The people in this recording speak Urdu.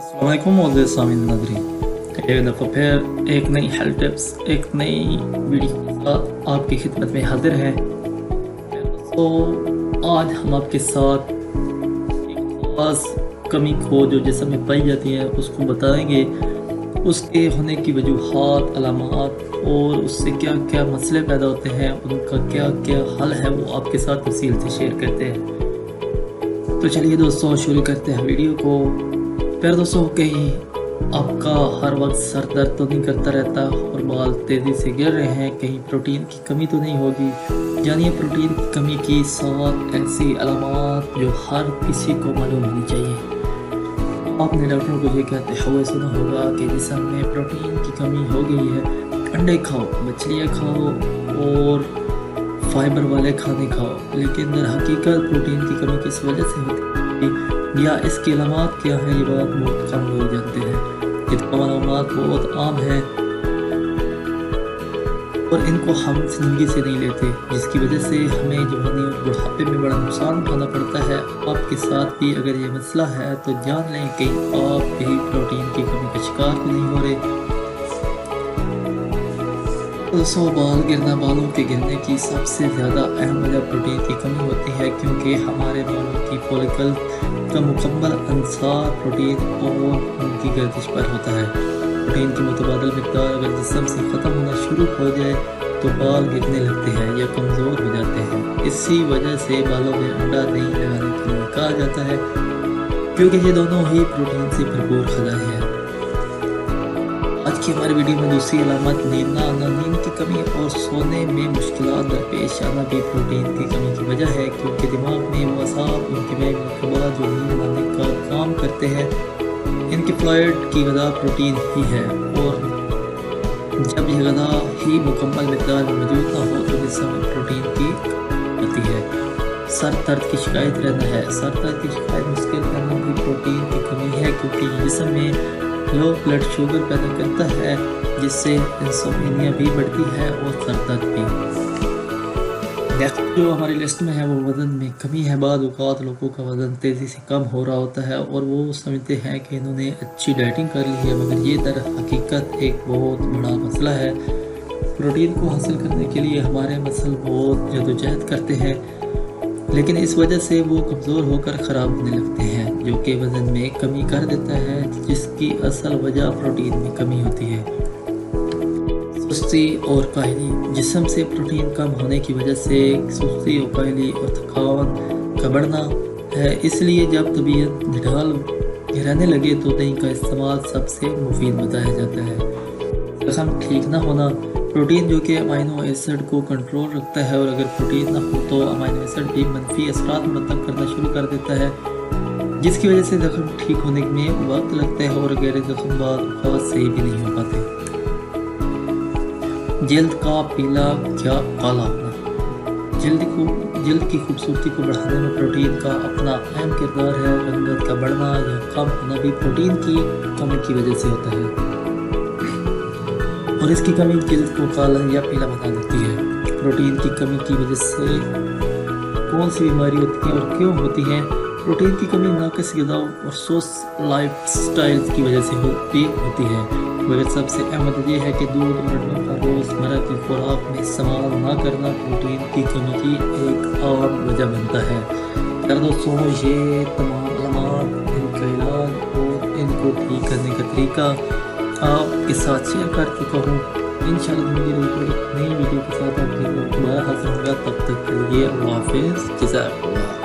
السلام علیکم معزز سامعین ناظرین، ایک دفعہ پھر ایک نئی ہیلتھ ٹپس ایک نئی ویڈیو کے ساتھ آپ کی خدمت میں حاضر ہیں۔ تو آج ہم آپ کے ساتھ ایک خاص کمی کو جو جسم میں پائی جاتی ہے اس کو بتائیں گے، اس کے ہونے کی وجوہات، علامات اور اس سے کیا کیا مسئلے پیدا ہوتے ہیں، ان کا کیا کیا حل ہے، وہ آپ کے ساتھ تفصیل سے شیئر کرتے ہیں۔ تو چلیے دوستوں شروع کرتے ہیں ویڈیو کو۔ پھر دوستوں، کہیں آپ کا ہر وقت سر درد تو نہیں کرتا رہتا اور بال تیزی سے گر رہے ہیں، کہیں پروٹین کی کمی تو نہیں ہوگی؟ جانیے پروٹین کی کمی کی 7 ایسی علامات جو ہر کسی کو معلوم ہونی چاہیے۔ آپ نے ڈاکٹروں کو یہ کہتے ہوئے سنا ہوگا کہ جسم میں پروٹین کی کمی ہو گئی ہے، انڈے کھاؤ، مچھلیاں کھاؤ اور فائبر والے کھانے کھاؤ، لیکن در حقیقت پروٹین کی کمی کس وجہ سے ہوتی ہے یا اس کی علامات کیا ہیں، یہ بات بہت کم لوگ جانتے ہیں۔ یہ تمام علامات بہت عام ہیں اور ان کو ہم زندگی سے نہیں لیتے، جس کی وجہ سے ہمیں جوانی اور بڑھاپے میں بڑا نقصان اٹھانا پڑتا ہے۔ آپ کے ساتھ بھی اگر یہ مسئلہ ہے تو جان لیں کہ آپ بھی پروٹین کی کمی کا شکار تو نہیں ہو رہے۔ بال گرنا، بالوں کے گرنے کی سب سے زیادہ اہم وجہ پروٹین کی کمی ہوتی ہے، کیونکہ ہمارے بالوں کی فولیکل کا مکمل انحصار پروٹین اور ان کی گردش پر ہوتا ہے۔ پروٹین کی متبادل مقدار اگر جسم سے ختم ہونا شروع ہو جائے تو بال گرنے لگتے ہیں یا کمزور ہو جاتے ہیں۔ اسی وجہ سے بالوں میں انڈا نہیں لگانے کے لیے کہا جاتا ہے، کیونکہ یہ دونوں ہی پروٹین سے بھرپور غذا ہیں۔ آج کی ہماری ویڈیو میں دوسری علامت نیند نہ آنا، نیند کی کمی اور سونے میں مشکلات درپیش آنا بھی پروٹین کی کمی کی وجہ ہے، کیونکہ دماغ میں وہ اعصاب انتباہی مرکبات جو نیند لانے کا کام کرتے ہیں، ان کی فلوئڈ کی غذا پروٹین ہی ہے، اور جب یہ غذا ہی مکمل مقدار میں موجود نہ ہو تو جسم میں پروٹین کی ہوتی ہے۔ سر درد کی شکایت رہنا ہے، سر درد کی شکایت مشکل کرنا بھی پروٹین کی کمی ہے، کیونکہ یہ جسم میں لو بلڈ شوگر پیدا کرتا ہے، جس سے انسومنیا بھی بڑھتی ہے اور سر درد بھی۔ جو ہماری لسٹ میں ہے وہ وزن میں کمی ہے۔ بعض اوقات لوگوں کا وزن تیزی سے کم ہو رہا ہوتا ہے اور وہ سمجھتے ہیں کہ انہوں نے اچھی ڈائٹنگ کر لی ہے، مگر یہ در حقیقت ایک بہت بڑا مسئلہ ہے۔ پروٹین کو حاصل کرنے کے لیے ہمارے مسل بہت جدوجہد کرتے ہیں، لیکن اس وجہ سے وہ کمزور ہو کر خراب ہونے لگتے ہیں، جو کہ وزن میں کمی کر دیتا ہے، جس کی اصل وجہ پروٹین میں کمی ہوتی ہے۔ سستی اور کاہلی، جسم سے پروٹین کم ہونے کی وجہ سے سستی اور کاہلی اور تھکان کا بڑھنا ہے۔ اس لیے جب طبیعت ڈھال رہنے لگے تو دہی کا استعمال سب سے مفید بتایا جاتا ہے۔ زخم ٹھیک نہ ہونا، پروٹین جو کہ امائنو ایسڈ کو کنٹرول رکھتا ہے، اور اگر پروٹین نہ ہو تو امائنو ایسڈ بھی منفی اثرات مرتب کرنا شروع کر دیتا ہے، جس کی وجہ سے زخم ٹھیک ہونے میں وقت لگتا ہے اور گہرے زخم بعد اوقات صحیح بھی نہیں ہو پاتے۔ جلد کا پیلا یا کالا ہونا، جلد کی خوبصورتی کو بڑھانے میں پروٹین کا اپنا اہم کردار ہے۔ رنگت کا بڑھنا یا کم ہونا بھی پروٹین کی کمی کی وجہ سے ہوتا ہے، اور اس کی کمی جلد کو کالا یا پیلا بنا دیتی ہے۔ پروٹین کی کمی کی وجہ سے کون سی بیماری ہوتی ہیں اور کیوں ہوتی ہیں؟ پروٹین کی کمی ناقص غذا اور سست لائف سٹائل کی وجہ سے بھی ہوتی ہے، مگر سب سے اہم وجہ یہ ہے کہ دودھ اور انڈوں کا روزمرہ کی خوراک میں استعمال نہ کرنا پروٹین کی کمی کی ایک عام وجہ بنتا ہے۔ دوستوں، یہ تمام علامات، ان کا علاج اور ان کو ٹھیک کرنے کا طریقہ آپ کے ساتھ شیئر کر چکا ہوں۔ انشاءاللہ نئی ویڈیو کے ساتھ آپ کے دوبارہ حاضر ہوں گا، تب تک کے لیے اللہ حافظ، جزاک اللہ۔